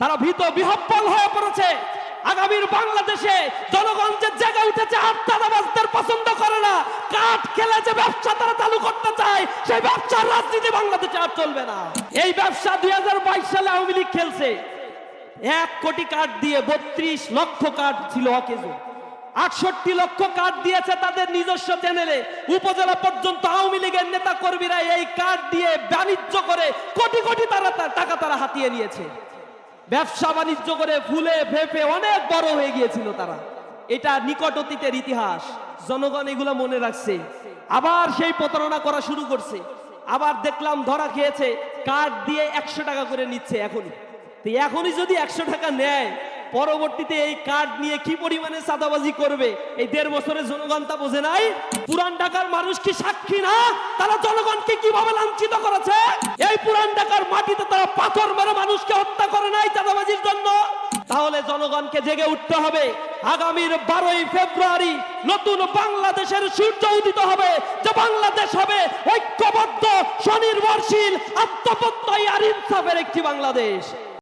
তারা ভীত বিহ্বল হয়ে পড়েছে। আগামীর বাংলাদেশে জনগণ যে জেগে উঠেছে, আত্মদাবাজদের পছন্দ করে না। কাঠ খেলে যে ব্যবসা তারা চালু করতে চায়, সেই ব্যবসার রাজনীতি বাংলাদেশে আর চলবে না। এই ব্যবসা 2022 সালে আওয়ামী লীগ খেলছে। 1 কোটি কাঠ দিয়ে 32 লক্ষ কাঠ ছিল অকেজো। 68 লক্ষ কাঠ দিয়েছে তাদের নিজস্ব চ্যানেলে। উপজেলা পর্যন্ত আওয়ামী লীগের নেতা কর্মীরা এই কাঠ দিয়ে বাণিজ্য করে কোটি কোটি টাকা তারা হাতিয়ে নিয়েছে। ব্যবসা বাণিজ্য করে ফুলে ফেপে অনেক বড় হয়ে গিয়েছিল তারা। এটা নিকট অতীতের ইতিহাস, জনগণ এগুলো মনে রাখছে। আবার সেই প্রতারণা করা শুরু করছে। আবার দেখলাম ধরা খেয়েছে, কার্ড দিয়ে 100 টাকা করে নিচ্ছে এখনই যদি 100 টাকা নেয়, পরবর্তীতে এই কার্ড নিয়ে কি পরিমাণে চাঁদাবাজি করবে এই 1.5 বছরের জনগণ তা বোঝে নাই। পুরান ঢাকার মানুষ কি সাক্ষী না? তারা জনগণকে কিভাবে লাঞ্ছিত করেছে। এই পুরান ঢাকার মাটিতে তারা পাথর মেরে মানুষকে হত্যা করে নাই চাঁদাবাজির জন্য। তাহলে জনগণকে জেগে উঠতে হবে। আগামীর 12ই ফেব্রুয়ারি নতুন বাংলাদেশের সূর্য উদিত হবে, যে বাংলাদেশ হবে ঐক্যবদ্ধ, স্বনির্ভরশীল, আত্মপ্রত্যয়ী আর ইনসাফের একটি বাংলাদেশ।